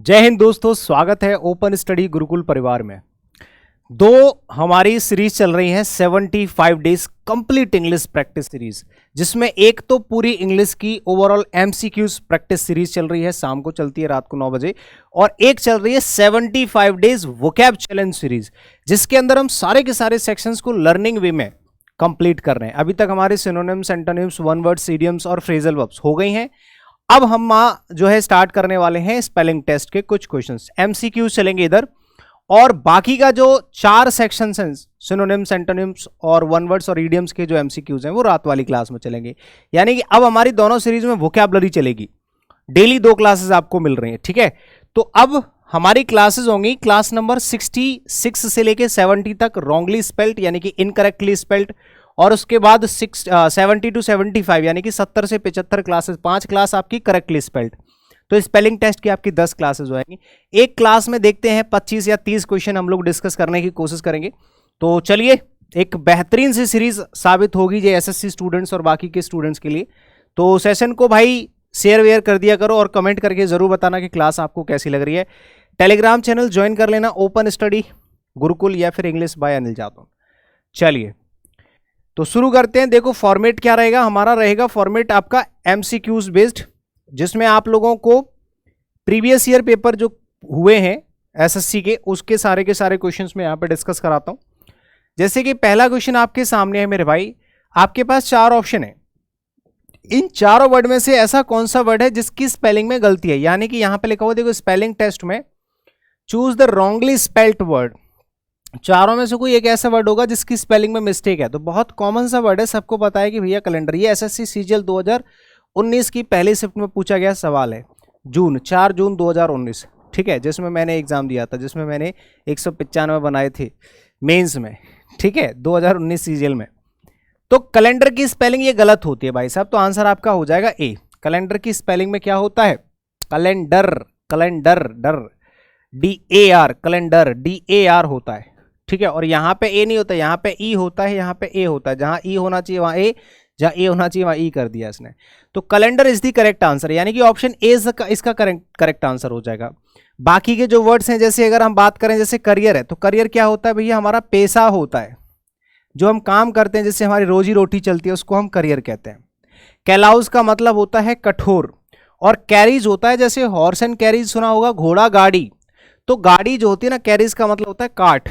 जय हिंद दोस्तों, स्वागत है ओपन स्टडी गुरुकुल परिवार में। हमारी सीरीज चल रही है 75 days complete English practice series, जिसमें एक तो पूरी इंग्लिश की ओवरऑल एमसीक्यूज प्रैक्टिस सीरीज चल रही है, शाम को चलती है रात को 9 बजे, और एक चल रही है 75 डेज वोकैब चैलेंज सीरीज, जिसके अंदर हम सारे के सारे सेक्शंस को लर्निंग वे में कंप्लीट कर रहे हैं। अभी तक हमारे synonyms, antonyms, one words, idioms और फ्रेजल वर्ब्स हो गई हैं। अब हम जो है स्टार्ट करने वाले हैं स्पेलिंग टेस्ट के कुछ क्वेश्चंस, एमसीक्यू चलेंगे इधर, और बाकी का जो 4 सेक्शंस हैं सिनोनिम्स, एंटोनिम्स और वन वर्ड्स और इडियम्स के जो एमसीक्यूज हैं वो रात वाली क्लास में चलेंगे। यानी कि अब हमारी दोनों सीरीज में वोकैबुलरी चलेगी, डेली 2 क्लासेस आपको मिल रही हैं, ठीक है। तो अब हमारी क्लासेस होंगी क्लास नंबर 66 से लेके 70 तक रॉन्गली स्पेल्ड यानी कि इनकरेक्टली स्पेल्ड, और उसके बाद 70 to 75 यानी कि 70 से 75 क्लासेस, 5 क्लास आपकी करेक्टली स्पेल्ड। तो स्पेलिंग टेस्ट की आपकी 10 क्लासेस हो जाएंगी। एक क्लास में देखते हैं 25 या 30 क्वेश्चन हम लोग डिस्कस करने की कोशिश करेंगे। तो चलिए, एक बेहतरीन सी सीरीज साबित होगी ये एसएससी स्टूडेंट्स और बाकी के स्टूडेंट्स के लिए। तो सेशन को भाई शेयर वेयर कर दिया करो और कमेंट करके जरूर बताना कि क्लास आपको कैसी लग रही है। टेलीग्राम चैनल ज्वाइन कर लेना, ओपन स्टडी गुरुकुल या फिर इंग्लिश बाय अनिल जादव। चलिए तो शुरू करते हैं। देखो फॉर्मेट क्या रहेगा, हमारा रहेगा फॉर्मेट आपका एमसीक्यूज बेस्ड, जिसमें आप लोगों को प्रीवियस ईयर पेपर जो हुए हैं एसएससी के, उसके सारे के सारे क्वेश्चंस में यहाँ पे डिस्कस कराता हूँ। जैसे कि पहला क्वेश्चन आपके सामने है मेरे भाई, आपके पास 4 ऑप्शन है। इन चारों वर्ड में से ऐसा कौन सा वर्ड है जिसकी स्पेलिंग में गलती है, यानी कि यहाँ पे लिखा हुआ देखो स्पेलिंग टेस्ट में choose the wrongly spelled word. चारों में से कोई एक ऐसा वर्ड होगा जिसकी स्पेलिंग में मिस्टेक है। तो बहुत कॉमन सा वर्ड है, सबको पता है कि भैया कैलेंडर। ये एसएससी सीजीएल 2019 की पहली शिफ्ट में पूछा गया सवाल है, 4 जून 2019, ठीक है, जिसमें मैंने एग्जाम दिया था, जिसमें मैंने 195 बनाए थे मेंस में, ठीक है, 2019 सीजीएल में। तो कैलेंडर की स्पेलिंग ये गलत होती है भाई साहब, तो आंसर आपका हो जाएगा ए। कैलेंडर की स्पेलिंग में क्या होता है, कैलेंडर, कैलेंडर, डर, DAR, कैलेंडर DAR होता है, ठीक है। और यहाँ पे ए नहीं होता, यहाँ पे ई होता है, यहाँ पे ए होता है। जहाँ ई होना चाहिए वहाँ ए, जहाँ ए होना चाहिए वहाँ ई कर दिया इसने। तो calendar is the correct answer, यानी कि ऑप्शन ए इसका करेक्ट आंसर हो जाएगा। बाकी के जो वर्ड्स हैं, जैसे अगर हम बात करें जैसे करियर है, तो करियर क्या होता है भैया, हमारा पेशा होता है, जो हम काम करते हैं, जिससे हमारी रोजी रोटी चलती है, उसको हम करियर कहते हैं। कैलाउज का मतलब होता है कठोर, और कैरीज होता है, जैसे हॉर्स एंड कैरीज सुना होगा, घोड़ा गाड़ी। तो गाड़ी जो होती है ना, कैरीज का मतलब होता है काट,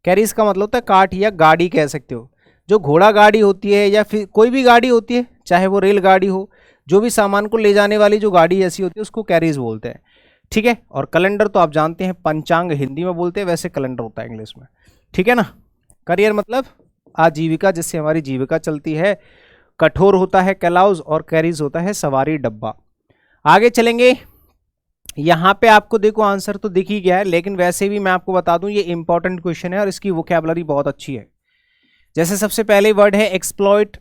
कैरीज का मतलब होता है काट या गाड़ी कह सकते हो। जो घोड़ा गाड़ी होती है या फिर कोई भी गाड़ी होती है, चाहे वो रेल गाड़ी हो, जो भी सामान को ले जाने वाली जो गाड़ी ऐसी होती है उसको कैरीज बोलते हैं, ठीक है। और कैलेंडर तो आप जानते हैं पंचांग हिंदी में बोलते हैं, वैसे कैलेंडर होता है इंग्लिश में, ठीक है ना। करियर मतलब आजीविका, जिससे हमारी जीविका चलती है। कठोर होता है कैलाउज, और कैरीज होता है सवारी डब्बा। आगे चलेंगे, यहाँ पे आपको देखो आंसर तो दिख ही गया है, लेकिन वैसे भी मैं आपको बता दूं ये इंपॉर्टेंट क्वेश्चन है और इसकी वोकैबुलरी बहुत अच्छी है। जैसे सबसे पहले वर्ड है एक्सप्लॉइट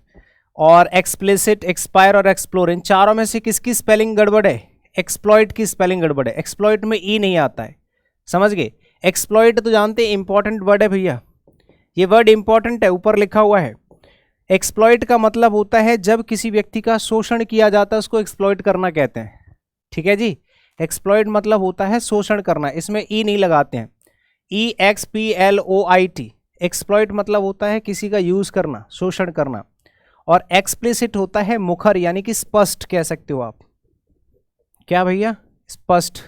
और एक्सप्लिसिट, एक्सपायर और एक्सप्लोर। इन चारों में से किसकी स्पेलिंग गड़बड़ है, एक्सप्लॉइट की स्पेलिंग गड़बड़ है। एक्सप्लॉइट में ई नहीं आता है, समझ गए। एक्सप्लॉइट तो जानते हैं इंपॉर्टेंट वर्ड है भैया, ये वर्ड इंपॉर्टेंट है, ऊपर लिखा हुआ है। एक्सप्लॉइट का मतलब होता है जब किसी व्यक्ति का शोषण किया जाता है, उसको एक्सप्लॉइट करना कहते हैं, ठीक है जी। एक्सप्लॉइट मतलब होता है शोषण करना, इसमें ई नहीं लगाते हैं, EXPLOIT। एक्सप्लॉइट मतलब होता है किसी का यूज करना, शोषण करना। और एक्सप्लिसिट होता है मुखर, यानी कि स्पष्ट कह सकते हो आप। क्या भैया, स्पष्ट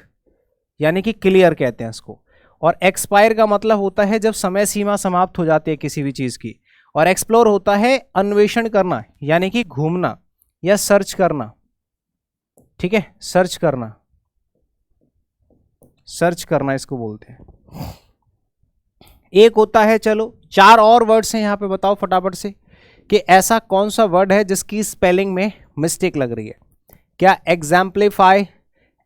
यानी कि क्लियर कहते हैं इसको। और एक्सपायर का मतलब होता है जब समय सीमा समाप्त हो जाती है किसी भी चीज की। और एक्सप्लोर होता है अन्वेषण करना, यानी कि घूमना या सर्च करना, ठीक है, सर्च करना, सर्च करना इसको बोलते हैं। एक होता है, चलो 4 और वर्ड्स हैं यहाँ पे, बताओ फटाफट से कि ऐसा कौन सा वर्ड है जिसकी स्पेलिंग में मिस्टेक लग रही है। क्या exemplify,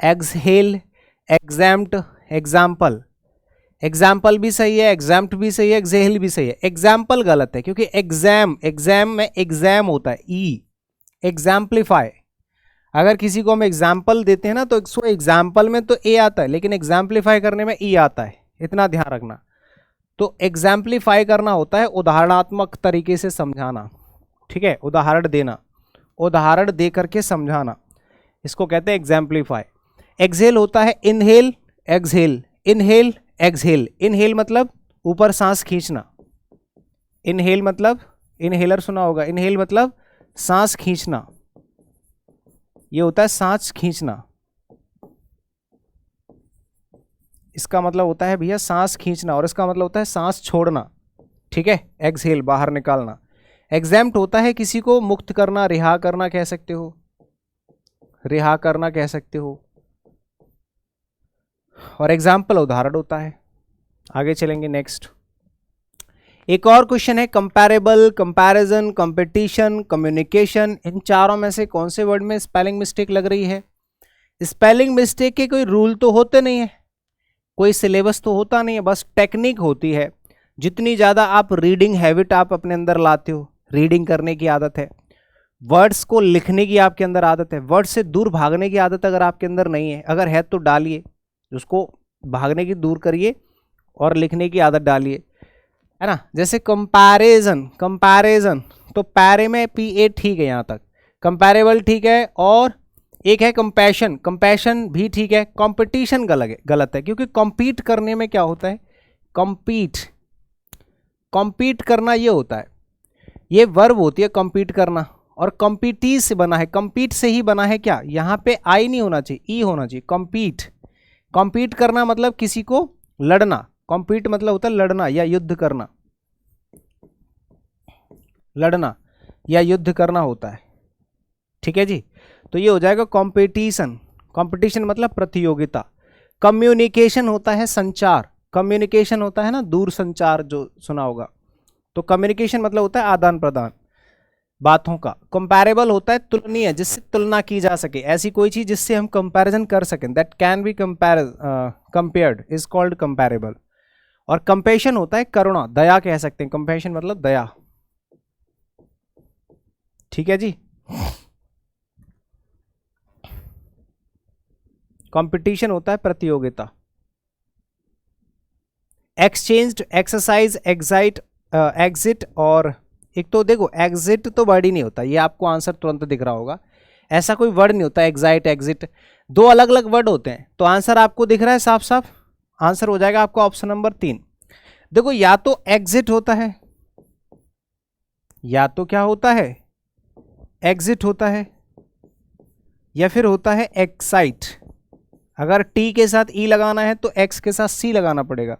exhale, exempt, example. Example भी सही है, एग्जाम्प्ट भी सही है, एक्सहेल भी सही है। एग्जाम्पल गलत है, क्योंकि एग्जाम में एग्जाम होता है ई। एग्जाम्पलीफाई, अगर किसी को हम एग्जाम्पल देते हैं ना, तो इसको एग्जाम्पल में तो ए आता है, लेकिन एग्जाम्पलीफाई करने में ई आता है, इतना ध्यान रखना। तो एग्जाम्पलीफाई करना होता है उदाहरणात्मक तरीके से समझाना, ठीक है, उदाहरण देना, उदाहरण दे करके समझाना, इसको कहते हैं एग्जाम्पलीफाई। एक्सहेल होता है inhale exhale, inhale exhale. Inhale मतलब ऊपर सांस खींचना, इनहेल मतलब इनहेलर सुना होगा, इनहेल मतलब सांस खींचना, ये होता है सांस खींचना। इसका मतलब होता है भैया सांस खींचना, और इसका मतलब होता है सांस छोड़ना, ठीक है। एक्सहेल बाहर निकालना। एग्जैम्प्ट होता है किसी को मुक्त करना, रिहा करना कह सकते हो, रिहा करना कह सकते हो। और एग्जाम्पल उदाहरण होता है। आगे चलेंगे नेक्स्ट। एक और क्वेश्चन है कंपैरेबल, कंपैरिजन, कंपटीशन, कम्युनिकेशन। इन चारों में से कौन से वर्ड में स्पेलिंग मिस्टेक लग रही है? स्पेलिंग मिस्टेक के कोई रूल तो होते नहीं है, कोई सिलेबस तो होता नहीं है, बस टेक्निक होती है। जितनी ज़्यादा आप रीडिंग हैबिट आप अपने अंदर लाते हो, रीडिंग करने की आदत है, वर्ड्स को लिखने की आपके अंदर आदत है, वर्ड से दूर भागने की आदत अगर आपके अंदर नहीं है, अगर है तो डालिए, उसको भागने की दूर करिए और लिखने की आदत डालिए, है ना। जैसे कंपैरिजन, कंपैरिजन तो पैरे में पी ए ठीक है यहाँ तक, कंपैरेबल ठीक है, और एक है कंपैशन, कंपैशन भी ठीक है। कंपटीशन गलत है, क्योंकि कॉम्पीट करने में क्या होता है, कॉम्पीट, कॉम्पीट करना ये होता है, ये वर्ब होती है कॉम्पीट करना, और कॉम्पिटी से बना है, कॉम्पीट से ही बना है क्या, यहाँ पे आई नहीं होना चाहिए, ई होना चाहिए, कॉम्पीट। कॉम्पीट करना मतलब किसी को लड़ना, कॉम्पीट मतलब होता है लड़ना या युद्ध करना, लड़ना या युद्ध करना होता है, ठीक है जी। तो ये हो जाएगा कंपटीशन, कंपटीशन मतलब प्रतियोगिता। कम्युनिकेशन होता है संचार, कम्युनिकेशन होता है ना दूर संचार जो सुना होगा, तो कम्युनिकेशन मतलब होता है आदान प्रदान बातों का। कंपैरेबल होता है तुलनीय, जिससे तुलना की जा सके, ऐसी कोई चीज जिससे हम कंपैरिजन कर सकें, that can be compared is called comparable. और कंपैशन होता है करुणा, दया कह सकते हैं, कंपैशन मतलब दया, ठीक है जी। कंपटीशन होता है प्रतियोगिता। एक्सचेंज्ड, एक्सरसाइज, एग्जाइट, एग्जिट, और एक तो देखो एग्जिट तो वर्ड ही नहीं होता, ये आपको आंसर तुरंत दिख रहा होगा, ऐसा कोई वर्ड नहीं होता एग्जाइट एग्जिट, दो अलग अलग वर्ड होते हैं। तो आंसर आपको दिख रहा है साफ साफ, आंसर हो जाएगा आपका ऑप्शन नंबर 3। देखो या तो एग्जिट होता है, या तो क्या होता है एग्जिट होता है, या फिर होता है एक्साइट। अगर टी के साथ ई लगाना है तो एक्स के साथ सी लगाना पड़ेगा,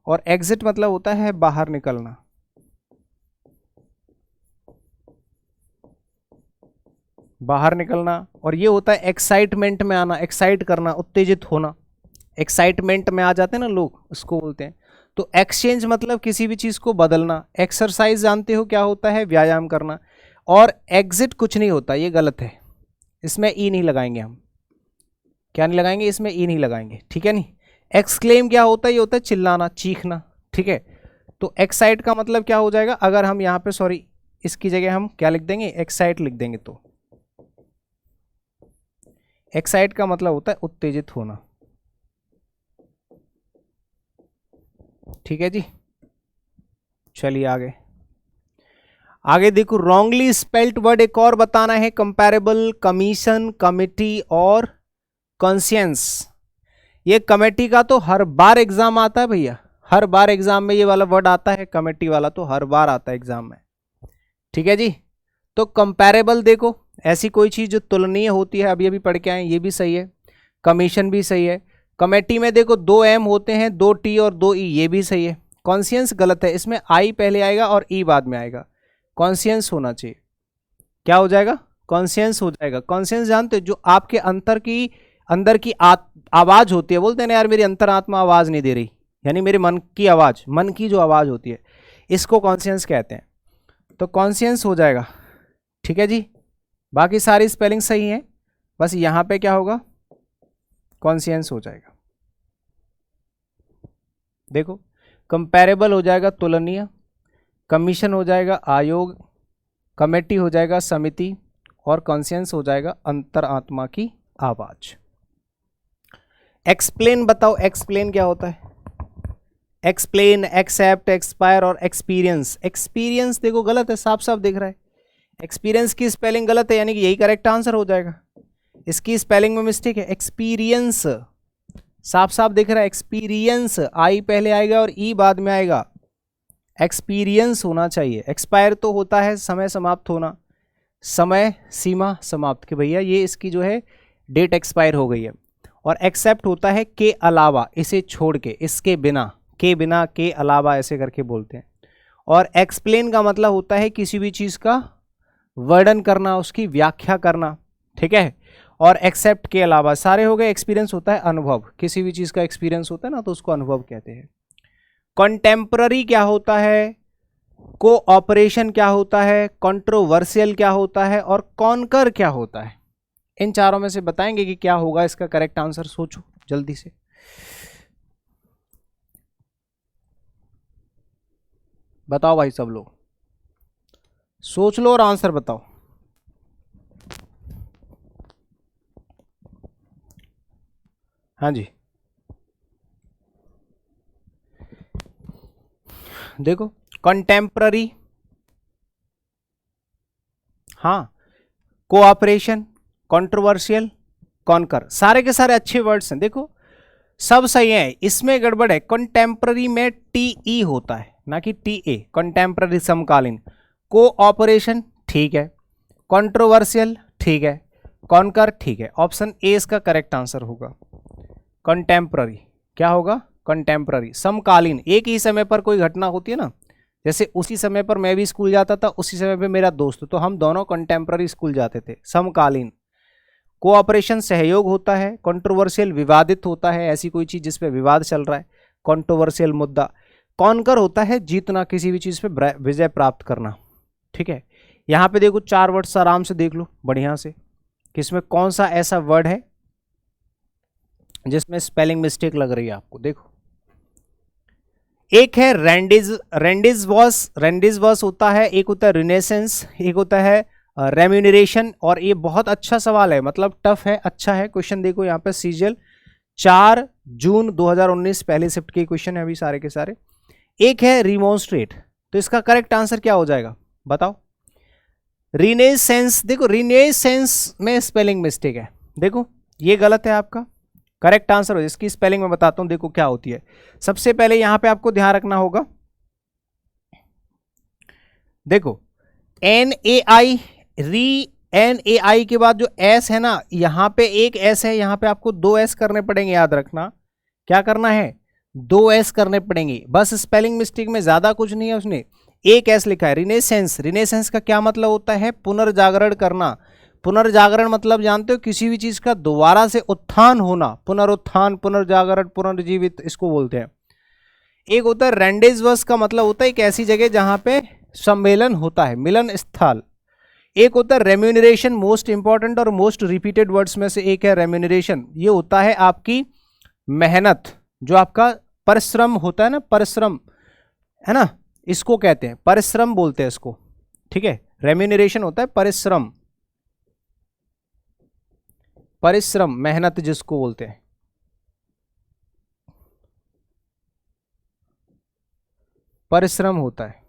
और एग्जिट मतलब होता है बाहर निकलना, बाहर निकलना। और ये होता है एक्साइटमेंट में आना, एक्साइट करना, उत्तेजित होना, एक्साइटमेंट में आ जाते हैं ना लोग, उसको बोलते हैं। तो एक्सचेंज मतलब किसी भी चीज को बदलना। एक्सरसाइज जानते हो क्या होता है, व्यायाम करना। और एग्जिट कुछ नहीं होता, ये गलत है, इसमें ई नहीं लगाएंगे हम, क्या नहीं लगाएंगे, इसमें ई नहीं लगाएंगे, ठीक है नहीं। एक्सक्लेम क्या होता है, ये होता है चिल्लाना, चीखना, ठीक है। तो एक्साइट का मतलब क्या हो जाएगा, अगर हम यहाँ पे सॉरी इसकी जगह हम क्या लिख देंगे, एक्साइट लिख देंगे, तो एक्साइट का मतलब होता है उत्तेजित होना, ठीक है जी। चलिए आगे, आगे देखो रॉन्गली स्पेल्ट वर्ड एक और बताना है, कंपैरेबल, कमीशन, कमिटी और कॉन्शियंस। ये कमेटी का तो हर बार एग्जाम आता है भैया, हर बार एग्जाम में ये वाला वर्ड आता है, कमेटी वाला तो हर बार आता है एग्जाम में, ठीक है जी। तो कंपैरेबल देखो ऐसी कोई चीज जो तुलनीय होती है, अभी अभी पढ़ के आए, ये भी सही है। कमीशन भी सही है। कमेटी में देखो 2 एम होते हैं, 2 टी और 2 ई, ये भी सही है। कॉन्शियंस गलत है, इसमें आई पहले आएगा और ई बाद में आएगा, कॉन्शियंस होना चाहिए। क्या हो जाएगा, कॉन्शियंस हो जाएगा। कॉन्शियंस जानते हो, जो आपके अंदर की आवाज होती है, बोलते हैं ना यार मेरी अंतरात्मा आवाज नहीं दे रही, यानी मेरे मन की आवाज, मन की जो आवाज होती है, इसको कॉन्शियंस कहते हैं। तो कॉन्शियंस हो जाएगा, ठीक है जी। बाकी सारी स्पेलिंग सही है, बस यहां पे क्या होगा, कॉन्शियंस हो जाएगा। देखो कंपैरेबल हो जाएगा तुलनीय, कमीशन हो जाएगा आयोग, कमेटी हो जाएगा समिति, और कॉन्शियंस हो जाएगा अंतरात्मा की आवाज। एक्सप्लेन बताओ, एक्सप्लेन क्या होता है, एक्सप्लेन, एक्सेप्ट, एक्सपायर और एक्सपीरियंस। एक्सपीरियंस देखो गलत है, साफ साफ दिख रहा है, एक्सपीरियंस की स्पेलिंग गलत है, यानी कि यही करेक्ट आंसर हो जाएगा। इसकी स्पेलिंग में मिस्टेक है, एक्सपीरियंस, साफ साफ दिख रहा है एक्सपीरियंस, आई पहले आएगा और ई बाद में आएगा, एक्सपीरियंस होना चाहिए। एक्सपायर तो होता है समय समाप्त होना, समय सीमा समाप्त, कि भैया ये इसकी जो है डेट एक्सपायर हो गई है। और एक्सेप्ट होता है के अलावा, इसे छोड़ के, इसके बिना, के बिना, के अलावा ऐसे करके बोलते हैं। और एक्सप्लेन का मतलब होता है किसी भी चीज़ का वर्णन करना, उसकी व्याख्या करना, ठीक है। और एक्सेप्ट के अलावा सारे हो गए। एक्सपीरियंस होता है अनुभव, किसी भी चीज़ का एक्सपीरियंस होता है ना तो उसको अनुभव कहते हैं। कंटेम्पररी क्या होता है, कोऑपरेशन क्या होता है, कंट्रोवर्शियल क्या होता है और कॉन्कर क्या होता है। इन चारों में से बताएंगे कि क्या होगा इसका करेक्ट आंसर। सोचो जल्दी से, बताओ भाई सब लोग, सोच लो और आंसर बताओ। हाँ जी, देखो कंटेम्पररी, हाँ, कोऑपरेशन, कंट्रोवर्शियल, कॉन्कर, सारे के सारे अच्छे वर्ड्स हैं। देखो सब सही है, इसमें गड़बड़ है। कंटेम्पररी में टी होता है ना कि टी ए, कंटेम्पररी समकालीन। कोऑपरेशन ठीक है, कंट्रोवर्शियल ठीक है, कॉन्कर ठीक है। ऑप्शन ए इसका करेक्ट आंसर होगा। कंटेम्पररी क्या होगा, कंटेम्पररी समकालीन, एक ही समय पर कोई घटना होती है ना, जैसे उसी समय पर मैं भी स्कूल जाता था, उसी समय पे मेरा दोस्त, तो हम दोनों कंटेम्पररी स्कूल जाते थे, समकालीन। कोऑपरेशन सहयोग होता है, कंट्रोवर्शियल विवादित होता है, ऐसी कोई चीज जिस पे विवाद चल रहा है, कंट्रोवर्शियल मुद्दा। कॉन्कर होता है जीतना, किसी भी चीज पे विजय प्राप्त करना, ठीक है। यहाँ पे देखो चार वर्ड्स आराम से देख लो बढ़िया से, किसमें कौन सा ऐसा वर्ड है जिसमें स्पेलिंग मिस्टेक लग रही है आपको। देखो एक है रेंडिज वॉस होता है, एक होता है रिनेसेंस, एक होता है रेम्यूनरेशन। और ये बहुत अच्छा सवाल है, मतलब टफ है, अच्छा है क्वेश्चन। देखो यहाँ पे सीजीएल 4 जून 2019 पहले शिफ्ट के क्वेश्चन है अभी सारे के सारे। एक है रिमोन्स्ट्रेट, तो इसका करेक्ट आंसर क्या हो जाएगा बताओ। रिनेसेंस, देखो रिनेसेंस में स्पेलिंग मिस्टेक है, देखो ये गलत है आपका। करेक्ट आंसर हो, इसकी स्पेलिंग में बताता हूं, देखो क्या होती है। सबसे पहले यहां पे आपको ध्यान रखना होगा, देखो NAI, NAI के बाद जो S है ना, यहां पे एक S है, यहां पे आपको 2 S करने पड़ेंगे, याद रखना। क्या करना है, 2 S करने पड़ेंगे, बस स्पेलिंग मिस्टेक में, ज्यादा कुछ नहीं है। उसने एक S लिखा है। रिनेसेंस, रिनेसेंस का क्या मतलब होता है, पुनर्जागरण करना। पुनर्जागरण मतलब जानते हो, किसी भी चीज का दोबारा से उत्थान होना, पुनरुत्थान, पुनर्जागरण, पुनर्जीवित, इसको बोलते हैं। एक होता है रेंडेजवर्स, का मतलब होता है एक ऐसी जगह जहां पे सम्मेलन होता है, मिलन स्थल। एक होता है रेम्यूनरेशन, मोस्ट इंपॉर्टेंट और मोस्ट रिपीटेड वर्ड्स में से एक है रेम्यूनरेशन। ये होता है आपकी मेहनत, जो आपका परिश्रम होता है ना, परिश्रम है ना, इसको कहते हैं परिश्रम बोलते हैं इसको, ठीक है। रेम्यूनरेशन होता है परिश्रम, परिश्रम मेहनत जिसको बोलते हैं, परिश्रम होता है।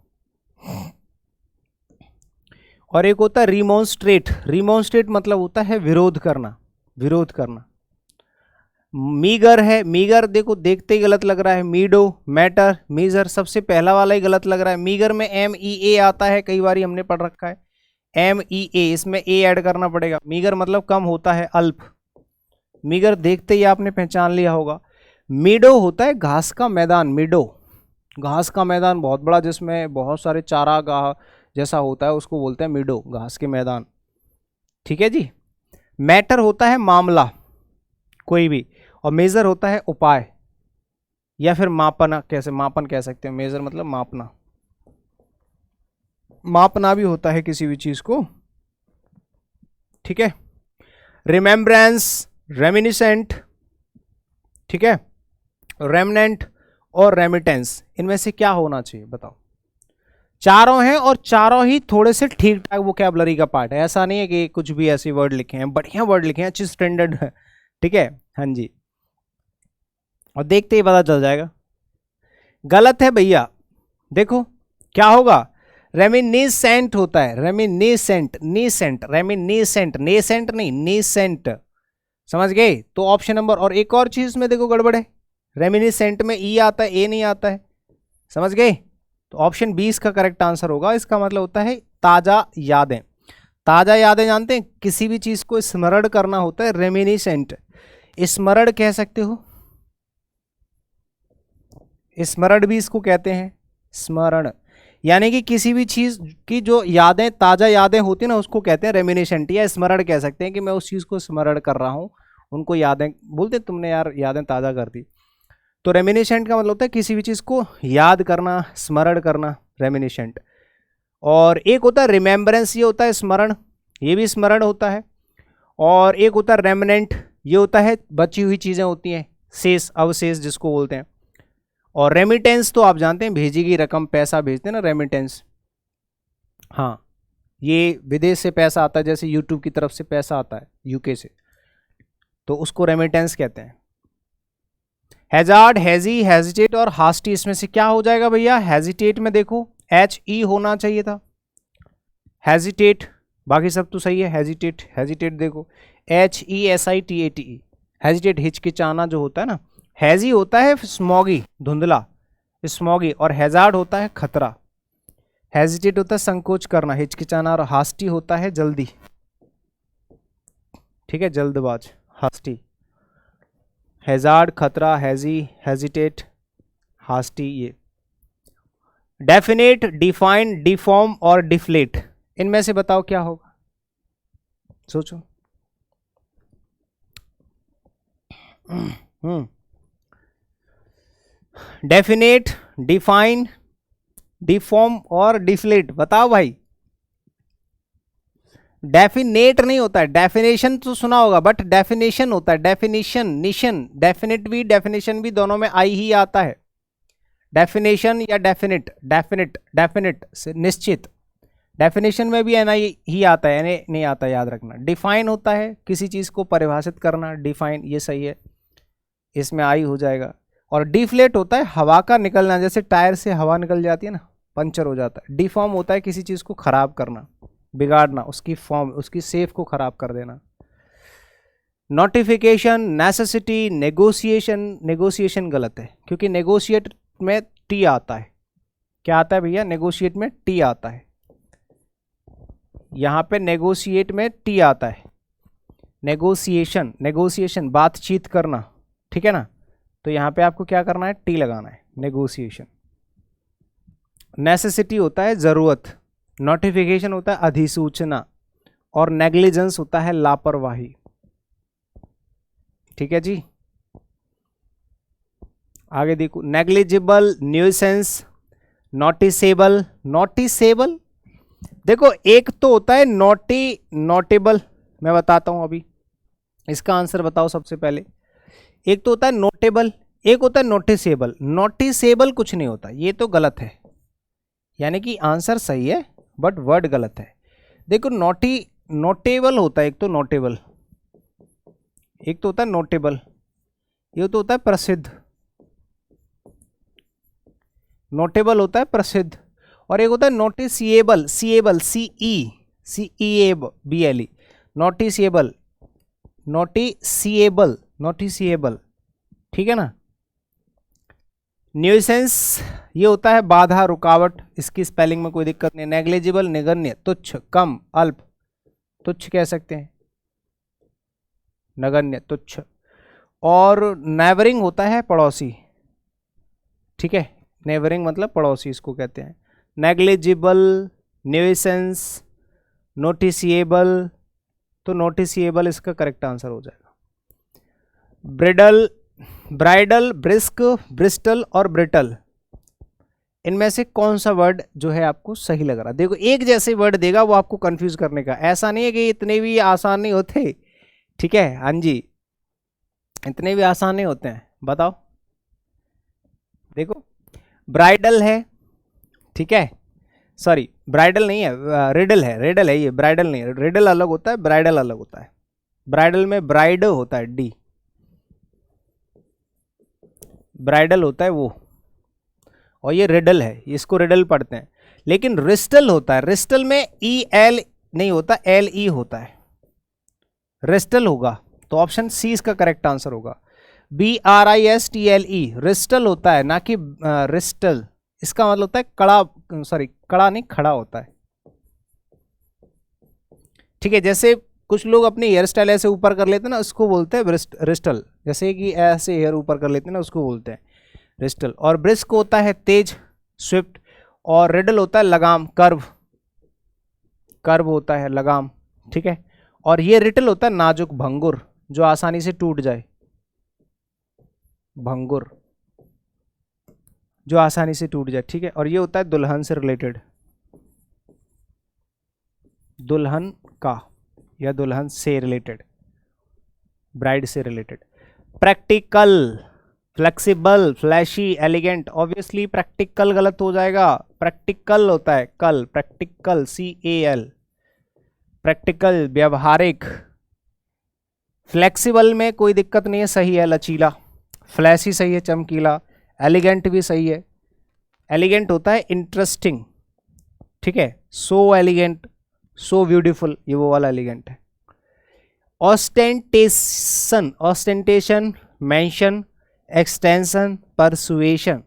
और एक होता है रिमोन्स्ट्रेट, रिमोन्स्ट्रेट मतलब होता है विरोध करना, विरोध करना। मीगर है, मीगर देखो देखते ही गलत लग रहा है। मीडो, मैटर, मीजर, सबसे पहला वाला ही गलत लग रहा है। मीगर में MEA आता है, कई बार हमने पढ़ रखा है MEA, इसमें A ऐड करना पड़ेगा। मीगर मतलब कम होता है, अल्प। मीगर देखते ही आपने पहचान लिया होगा। मीडो होता है घास का मैदान, मीडो घास का मैदान बहुत बड़ा, जिसमें बहुत सारे चारागाह जैसा होता है, उसको बोलते हैं मीडो, घास के मैदान, ठीक है जी। मैटर होता है मामला कोई भी, और मेजर होता है उपाय या फिर मापना, कैसे मापन कह सकते हैं। मेजर मतलब मापना, मापना भी होता है किसी भी चीज को, ठीक है। रिमेम्ब्रेंस, रेमिनिसेंट, ठीक है, रेमनेंट और रेमिटेंस, इनमें से क्या होना चाहिए बताओ। चारों हैं और चारों ही थोड़े से ठीक ठाक वोकैबुलरी का पार्ट है, ऐसा नहीं है कि कुछ भी ऐसे वर्ड लिखे हैं, बढ़िया वर्ड लिखे हैं, अच्छी स्टैंडर्ड है, ठीक है। हाँ जी, और देखते ही पता चल जाएगा। गलत है भैया, देखो क्या होगा, रेमिनिसेंट होता है, रेमिनिसेंट, नीसेंट, रेमिनिसेंट, नेसेंट नहीं, नीसेंट, समझ गए? तो ऑप्शन नंबर, और एक और चीज में देखो गड़बड़ है, रेमिनिसेंट में ई आता है, ए नहीं आता है, समझ गए? तो ऑप्शन 20 का करेक्ट आंसर होगा। इसका मतलब होता है ताजा यादें। ताजा यादें जानते हैं, किसी भी चीज को स्मरण करना होता है रेमिनिसेंट। स्मरण कह सकते हो, स्मरण भी इसको कहते हैं, स्मरण। यानी कि किसी भी चीज की जो यादें, ताजा यादें होती है ना, उसको कहते हैं रेमिनिसेंट या स्मरण कह सकते हैं, कि मैं उस चीज को स्मरण कर रहा हूं, उनको यादें बोलते, तुमने यार यादें ताजा कर दी। तो रेमिनिसेंट का मतलब होता है किसी भी चीज को याद करना, स्मरण करना, रेमिनिसेंट। और एक होता है रिमेम्बरेंस, ये होता है स्मरण, ये भी स्मरण होता है। और एक होता है रेमनेंट, ये होता है बची हुई चीजें होती हैं, शेष, अवशेष जिसको बोलते हैं। और रेमिटेंस तो आप जानते हैं, भेजी गई रकम, पैसा भेजते हैं ना, रेमिटेंस। हाँ, ये विदेश से पैसा आता है, जैसे यूट्यूब की तरफ से पैसा आता है यूके से, तो उसको रेमिटेंस कहते हैं। हैजार्ड, हैजी, हेजिटेट और हास्टी, इसमें से क्या हो जाएगा भैया? हेजिटेट में देखो HE होना चाहिए था, हेजिटेट, बाकी सब तो सही है। हेजिटेट, हेजिटेट देखो HESITATE, हेजिटेट हिचकिचाना जो होता है ना। हैजी होता है स्मॉगी, धुंधला, स्मॉगी। और हैजार्ड होता है खतरा। हेजिटेट होता है संकोच करना, हिचकिचाना। और हास्टी होता है जल्दी, ठीक है, जल्दबाज, हास्टी। हैजार्ड, खतरा, हैजी, हेजिटेट, हास्टी, ये। डेफिनेट, डिफाइन, डिफॉर्म और डिफ्लेट, इनमें से बताओ क्या होगा? सोचो। डेफिनेट, डिफाइन, डिफॉर्म और डिफ्लेट, बताओ भाई। डेफिनेट नहीं होता है, डेफिनेशन तो सुना होगा, बट डेफिनेशन होता है, डेफिनेशन, निशन। डेफिनेट भी, डेफिनेशन भी, दोनों में आई ही आता है। डेफिनेशन या डेफिनेट, डेफिनेट, डेफिनेट से निश्चित। डेफिनेशन में भी एन आई ही आता है, एन नहीं आता, याद रखना। डिफाइन होता है किसी चीज को परिभाषित करना, डिफाइन, ये सही है, इसमें आई हो जाएगा। और डिफ्लेट होता है हवा का निकलना, जैसे टायर से हवा निकल जाती है ना, पंचर हो जाता है। डिफॉर्म होता है किसी चीज को खराब करना, बिगाड़ना, उसकी फॉर्म, उसकी शेप को खराब कर देना। नोटिफिकेशन, नेसेसिटी, नेगोशिएशन, नेगोशिएशन गलत है, क्योंकि नेगोशिएट में टी आता है। क्या आता है भैया? नेगोशिएट में टी आता है, यहां पे नेगोशिएट में टी आता है। नेगोशिएशन, नेगोशिएशन बातचीत करना, ठीक है ना, तो यहां पे आपको क्या करना है? टी लगाना है, नेगोशिएशन। नेसेसिटी होता है जरूरत, नोटिफिकेशन होता है अधिसूचना, और नेग्लिजेंस होता है लापरवाही, ठीक है जी। आगे देखो, नेग्लिजिबल, न्यूसेंस, नोटिसेबल। नोटिसेबल देखो, एक तो होता है नोटेबल, मैं बताता हूं अभी, इसका आंसर बताओ सबसे पहले। एक तो होता है नोटेबल, एक होता है नोटिसेबल। नोटिसेबल कुछ नहीं होता, ये तो गलत है, यानी कि आंसर सही है बट वर्ड गलत है। देखो, नोटेबल होता है, एक तो नोटेबल, एक तो होता है नोटेबल, ये तो होता है प्रसिद्ध। नोटेबल होता है प्रसिद्ध, और एक होता है नोटिसिएबल, सीएबल, CECEABLE, नोटिसिएबल, नोटिसिएबल, नोटिसिएबल, ठीक है ना। न्यूसेंस, ये होता है बाधा, रुकावट, इसकी स्पेलिंग में कोई दिक्कत नहीं। नेग्लिजिबल, निगन्य, तुच्छ, कम, अल्प, तुच्छ कह सकते हैं, नगण्य, तुच्छ। और नेबरिंग होता है पड़ोसी, ठीक है, नेबरिंग मतलब पड़ोसी, इसको कहते हैं। नेग्लिजिबल, न्यूसेंस, नोटिसिएबल, तो नोटिसिएबल इसका करेक्ट आंसर हो जाएगा। ब्रिडल, ब्राइडल, ब्रिस्क, ब्रिस्टल और ब्रिटल, इनमें से कौन सा वर्ड जो है आपको सही लग रहा? देखो, एक जैसे वर्ड देगा वो आपको कंफ्यूज करने का, ऐसा नहीं है कि इतने भी आसान नहीं होते, ठीक है। हाँ जी, इतने भी आसान नहीं होते हैं, बताओ। देखो, ब्राइडल है, ठीक है, सॉरी ब्राइडल नहीं है, रिडल है, रिडल है ये, ब्राइडल नहीं है। रिडल अलग होता है, ब्राइडल अलग होता है। ब्राइडल में ब्राइड होता है, डी, ब्राइडल होता है वो, और ये रिडल है, इसको रिडल पढ़ते हैं। लेकिन रिस्टल होता है, रिस्टल में EL नहीं होता, LE होता है, रिस्टल होगा, तो ऑप्शन सी इसका करेक्ट आंसर होगा। BRISTLE रिस्टल होता है, ना कि रिस्टल। इसका मतलब होता है कड़ा, सॉरी कड़ा नहीं, खड़ा होता है। ठीक है, जैसे कुछ लोग अपनी हेयर स्टाइल ऐसे ऊपर कर लेते हैं ना, उसको बोलते हैं रिस्टल। जैसे कि ऐसे हेयर ऊपर कर लेते हैं ना, उसको बोलते हैं रिस्टल। और ब्रिस्क होता है तेज, स्विफ्ट। और रिडल होता है लगाम, कर्व, कर्व होता है लगाम। ठीक है, और ये रिटल होता है नाजुक, भंगुर, जो आसानी से टूट जाए, भंगुर जो आसानी से टूट जाए। ठीक है, और ये होता है दुल्हन से रिलेटेड, दुल्हन का या दुल्हन से रिलेटेड, ब्राइड से related. Practical, flexible, flashy, elegant. Obviously practical गलत हो जाएगा, प्रैक्टिकल होता है कल, प्रैक्टिकल CAL, प्रैक्टिकल व्यवहारिक। फ्लेक्सिबल में कोई दिक्कत नहीं है, सही है, लचीला। फ्लैशी सही है, चमकीला। एलिगेंट भी सही है, एलिगेंट होता है इंटरेस्टिंग। ठीक है, सो एलिगेंट, सो ब्यूटीफुल, ये वो वाला एलिगेंट है। Ostentation, ostentation, mention, extension, persuasion.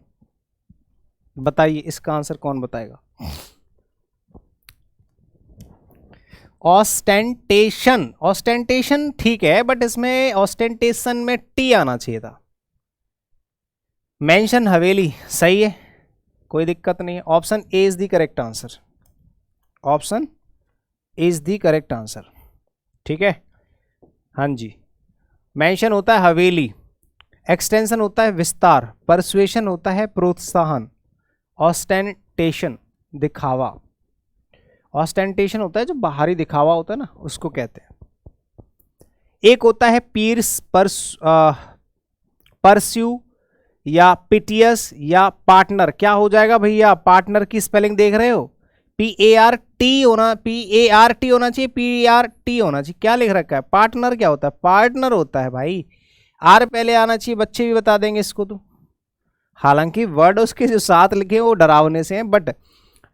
बताइए इसका आंसर कौन बताएगा? ऑस्टेंटेशन, ऑस्टेंटेशन ठीक है, बट इसमें ऑस्टेंटेशन में टी आना चाहिए था। मेंशन हवेली, सही है, कोई दिक्कत नहीं है। Option A is the correct answer, option is the correct answer. ठीक है, हाँ जी। मेंशन होता है हवेली, एक्सटेंशन होता है विस्तार, परसुएशन होता है प्रोत्साहन, ऑस्टेंटेशन दिखावा। ऑस्टेंटेशन होता है जो बाहरी दिखावा होता है ना, उसको कहते हैं। एक होता है पीर्स, परस्यू या पिटियस या पार्टनर। क्या हो जाएगा भैया? पार्टनर की स्पेलिंग देख रहे हो? PART होना, PART होना चाहिए, PRT होना चाहिए। क्या लिख रखा है? पार्टनर क्या होता है? पार्टनर होता है भाई, आर पहले आना चाहिए। बच्चे भी बता देंगे इसको तो, हालांकि वर्ड उसके जो साथ लिखे हैं वो डरावने से हैं, बट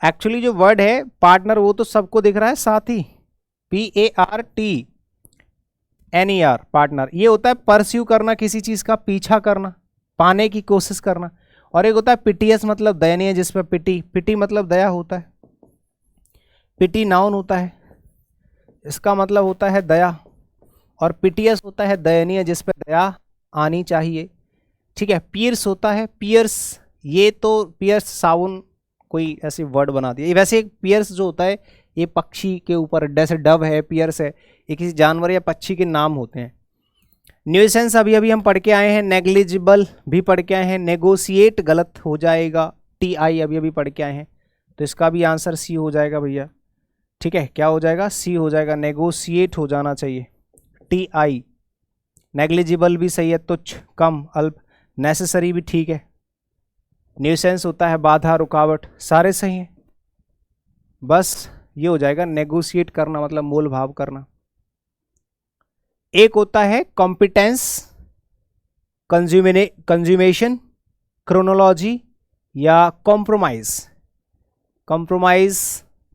एक्चुअली जो वर्ड है पार्टनर वो तो सबको दिख रहा है साथ ही, PARTNER, पार्टनर। ये होता है परस्यू करना, किसी चीज का पीछा करना, पाने की कोशिश करना। और एक होता है पिटियस, मतलब दयनीय, जिसपे पिटी, पिटी मतलब दया होता है। पिटी नाउन होता है, इसका मतलब होता है दया। और पिटियस होता है दयनीय, जिसपे दया आनी चाहिए। ठीक है, पियर्स होता है, पियर्स, ये तो पियर्स साबुन, कोई ऐसे वर्ड बना दिया। वैसे एक पियर्स जो होता है ये पक्षी के ऊपर, जैसे डव है, पियर्स है, ये किसी जानवर या पक्षी के नाम होते हैं। न्यूसेंस अभी अभी हम पढ़ के आए हैं, नेग्लिजिबल भी पढ़ के आए हैं, नेगोशिएट गलत हो जाएगा, TI अभी अभी पढ़ के आए हैं, तो इसका भी आंसर सी हो जाएगा भैया। ठीक है, क्या हो जाएगा? सी हो जाएगा, नेगोशिएट हो जाना चाहिए, TI। नेग्लिजिबल भी सही है, तुच्छ, कम, अल्प। नेसेसरी भी ठीक है। न्यूसेंस होता है बाधा, रुकावट, सारे सही हैं। बस ये हो जाएगा, नेगोशिएट करना मतलब मोल भाव करना। एक होता है कॉम्पिटेंस, कंज्यूमेशन, क्रोनोलॉजी या कॉम्प्रोमाइज। कॉम्प्रोमाइज,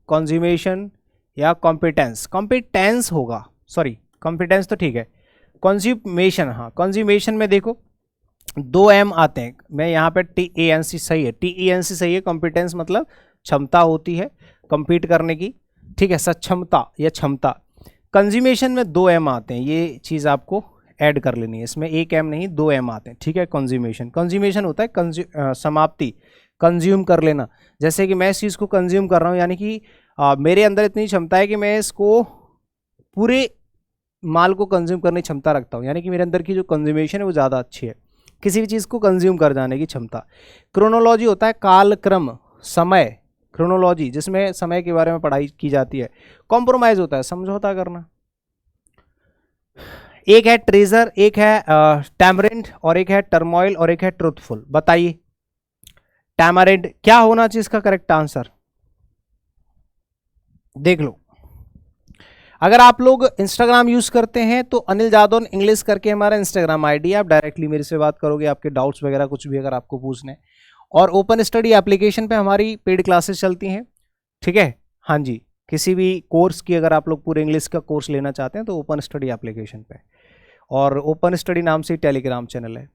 कंज्यूमेशन या कॉम्पिटेंस। कॉम्पिटेंस होगा, सॉरी कॉम्पिटेंस तो ठीक है। कंज्यूमेशन, हाँ कंज्यूमेशन में देखो 2 M आते हैं, मैं यहाँ पे TANC सही है, TENC सही है। कॉम्पिटेंस मतलब क्षमता होती है कंपीट करने की, ठीक है, सक्षमता या क्षमता। कंज्यूमेशन में 2 M आते हैं, ये चीज़ आपको ऐड कर लेनी है, इसमें 1 M नहीं 2 M आते हैं। ठीक है, कंज्यूमेशन, कंज्यूमेशन होता है समाप्ति, कंज्यूम कर लेना। जैसे कि मैं इस चीज़ को कंज्यूम कर रहा हूँ, यानी कि मेरे अंदर इतनी क्षमता है कि मैं इसको पूरे माल को कंज्यूम करने की क्षमता रखता हूँ, यानी कि मेरे अंदर की जो कंज्यूमेशन है वो ज़्यादा अच्छी है, किसी भी चीज़ को कंज्यूम कर जाने की क्षमता। क्रोनोलॉजी होता है कालक्रम, समय, क्रोनोलॉजी जिसमें समय के बारे में पढ़ाई की जाती है। कॉम्प्रोमाइज होता है समझौता करना। एक है ट्रेजर, एक है टैमरिंड, और एक है टर्मोइल, और एक है ट्रुथफुल। बताइए टैमरिंड क्या होना चाहिए इसका करेक्ट आंसर? देख लो, अगर आप लोग इंस्टाग्राम यूज करते हैं तो अनिल जादौन इंग्लिश करके हमारा इंस्टाग्राम आईडी है, आप डायरेक्टली मेरे से बात करोगे, आपके डाउट्स वगैरह कुछ भी अगर आपको पूछने। और ओपन स्टडी एप्लीकेशन पे हमारी पेड क्लासेस चलती हैं। ठीक है, हाँ जी, किसी भी कोर्स की अगर आप लोग पूरे इंग्लिश का कोर्स लेना चाहते हैं तो ओपन स्टडी एप्लीकेशन पे। और ओपन स्टडी नाम से टेलीग्राम चैनल है।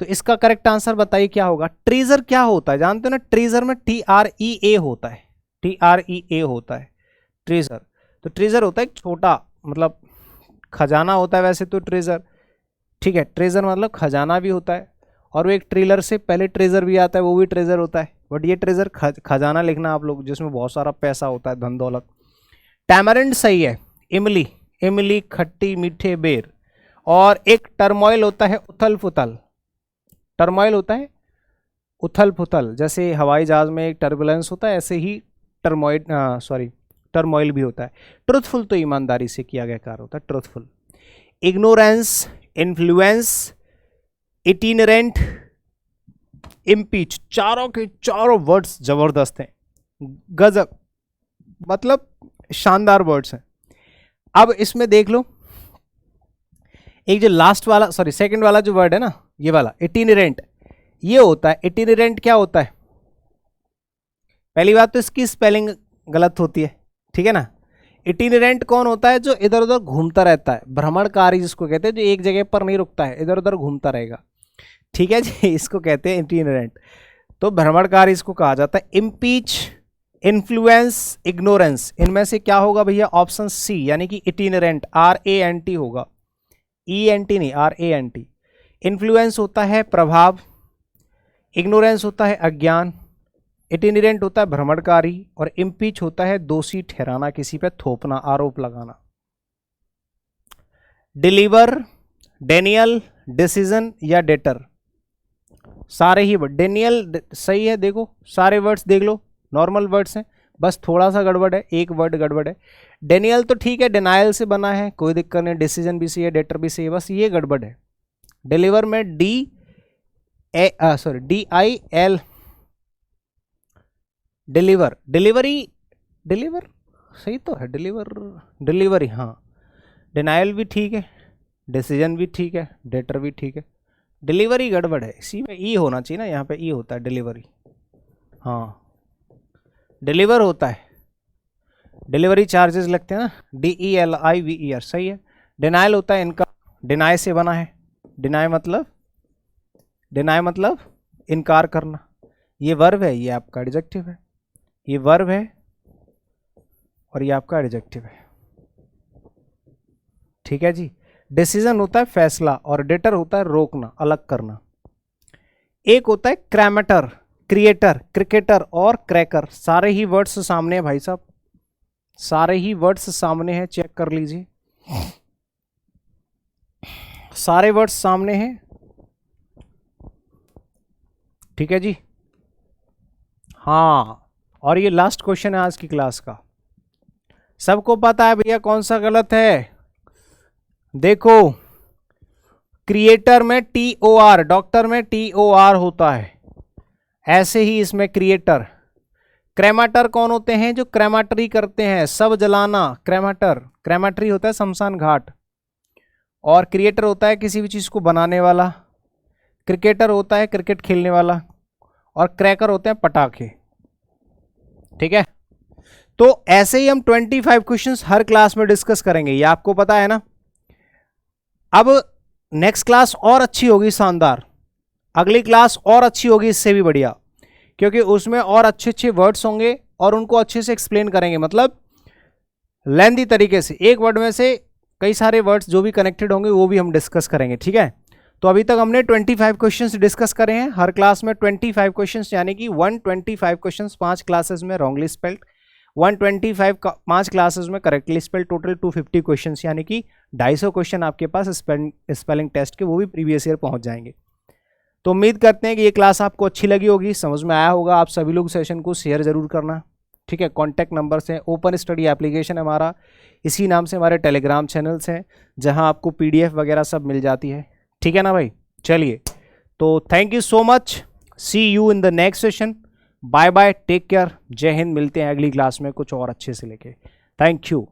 तो इसका करेक्ट आंसर बताइए क्या होगा। ट्रेजर क्या होता है, जानते हो ना, ट्रेजर में TREA होता है, TREA होता है ट्रेजर। तो ट्रेजर होता है एक छोटा, मतलब खजाना होता है वैसे तो ट्रेजर, ठीक है, ट्रेजर मतलब खजाना भी होता है, और वो एक ट्रेलर से पहले ट्रेजर भी आता है, वो भी ट्रेजर होता है, बट ये ट्रेजर खजाना लिखना आप लोग, जिसमें बहुत सारा पैसा होता है, धन दौलत। टैमरिंड सही है, इमली, इमली खट्टी मीठे बेर, और एक टर्मोइल होता है उथल पुथल, टर्मोइल होता है उथल पुथल, जैसे हवाई जहाज में एक टर्बुलेंस होता है, ऐसे ही टर्मोइल भी होता है। ट्रुथफुल तो ईमानदारी से किया गया कार्य होता है, truthful. Ignorance, influence, itinerant, impeach, चारों के चारों वर्ड्स जबरदस्त हैं, गजब, मतलब शानदार वर्ड्स हैं। अब इसमें देख लो, एक जो लास्ट वाला, सेकंड वाला जो वर्ड है ना, ये वाला इटिनरेंट, ये होता है, इटिनरेंट क्या होता है, पहली बात तो इसकी स्पेलिंग गलत होती है, ठीक है ना। इटिनरेंट कौन होता है, जो इधर उधर घूमता रहता है, भ्रमणकारी जिसको कहते हैं, जो एक जगह पर नहीं रुकता है, इधर उधर घूमता रहेगा, ठीक है जी, इसको कहते हैं इटिनरेंट, तो भ्रमणकारी इसको कहा जाता है। इम्पीच, इन्फ्लुएंस, इग्नोरेंस, इनमें से क्या होगा भैया, ऑप्शन सी, यानी कि इटिनरेंट, RANT होगा, ENT नहीं, RANT। इन्फ्लुएंस होता है प्रभाव, इग्नोरेंस होता है अज्ञान, इटिनरेंट होता है भ्रमणकारी, और इम्पीच होता है दोषी ठहराना, किसी पे थोपना, आरोप लगाना। डिलीवर, डेनियल, डिसीजन या डेटर, सारे ही वर्ड, डेनियल सही है, देखो सारे वर्ड्स देख लो, नॉर्मल वर्ड्स हैं, बस थोड़ा सा गड़बड़ है, एक वर्ड गड़बड़ है। डेनियल तो ठीक है, डिनायल से बना है, कोई दिक्कत नहीं, डिसीजन भी सही है, डेटर भी सही है, बस ये गड़बड़ है। डिलीवर में DIL, डिलीवर, डिलीवर सही तो है, डिलीवरी, हाँ। डिनायल भी ठीक है, डिसीजन भी ठीक है, डेटर भी ठीक है, डिलीवरी गड़बड़ है, इसी में ई होना चाहिए ना, यहाँ पे ई होता है डिलीवरी, हाँ डिलीवर होता है, डिलीवरी चार्जेस लगते हैं ना, DELIVER सही है। डिनायल होता है इनका, डिनाई से बना है, डिनाई मतलब इनकार करना, ये वर्ब है, ये आपका एडजेक्टिव है, ये वर्ब है और ये आपका एडजेक्टिव है, ठीक है जी। डिसीजन होता है फैसला, और डेटर होता है रोकना, अलग करना। एक होता है क्रैमेटर, क्रिएटर, क्रिकेटर और क्रैकर, सारे ही वर्ड्स सामने हैं भाई साहब, सारे ही वर्ड्स सामने हैं, चेक कर लीजिए, सारे वर्ड्स सामने हैं, ठीक है जी, हाँ। और ये लास्ट क्वेश्चन है आज की क्लास का, सबको पता है भैया कौन सा गलत है, देखो क्रिएटर में TOR, डॉक्टर में TOR होता है, ऐसे ही इसमें क्रिएटर। क्रेमाटर कौन होते हैं, जो क्रेमाटरी करते हैं, सब जलाना, क्रेमाटरी होता है शमशान घाट, और क्रिएटर होता है किसी भी चीज को बनाने वाला, क्रिकेटर होता है क्रिकेट खेलने वाला, और क्रैकर होते हैं पटाखे, ठीक है। तो ऐसे ही हम 25 क्वेश्चंस हर क्लास में डिस्कस करेंगे, ये आपको पता है ना। अब नेक्स्ट क्लास और अच्छी होगी, शानदार, अगली क्लास और अच्छी होगी, इससे भी बढ़िया, क्योंकि उसमें और अच्छे अच्छे वर्ड्स होंगे और उनको अच्छे से एक्सप्लेन करेंगे, मतलब लेंथी तरीके से, एक वर्ड में से कई सारे वर्ड्स जो भी कनेक्टेड होंगे वो भी हम डिस्कस करेंगे, ठीक है। तो अभी तक हमने 25 क्वेश्चंस डिस्कस करे हैं, हर क्लास में 25 क्वेश्चंस, यानी कि 125 क्वेश्चंस 5 क्लासेस में रॉन्गली स्पेल्ड, 125 5 क्लासेस में करेक्टली स्पेल्ड, टोटल 250 क्वेश्चंस, यानी कि 250 क्वेश्चन आपके पास स्पेलिंग टेस्ट के, वो भी प्रीवियस ईयर पहुंच जाएंगे। तो उम्मीद करते हैं कि ये क्लास आपको अच्छी लगी होगी, समझ में आया होगा। आप सभी लोग सेशन को शेयर जरूर करना, ठीक है। कॉन्टैक्ट नंबर से ओपन स्टडी एप्लीकेशन है हमारा, इसी नाम से हमारे टेलीग्राम चैनल्स हैं, जहां आपको PDF वगैरह सब मिल जाती है, ठीक है ना भाई। चलिए, तो thank you so much, see you in the next session, bye bye, take care, Jai Hind. मिलते हैं अगली क्लास में कुछ और अच्छे से लेके, थैंक यू।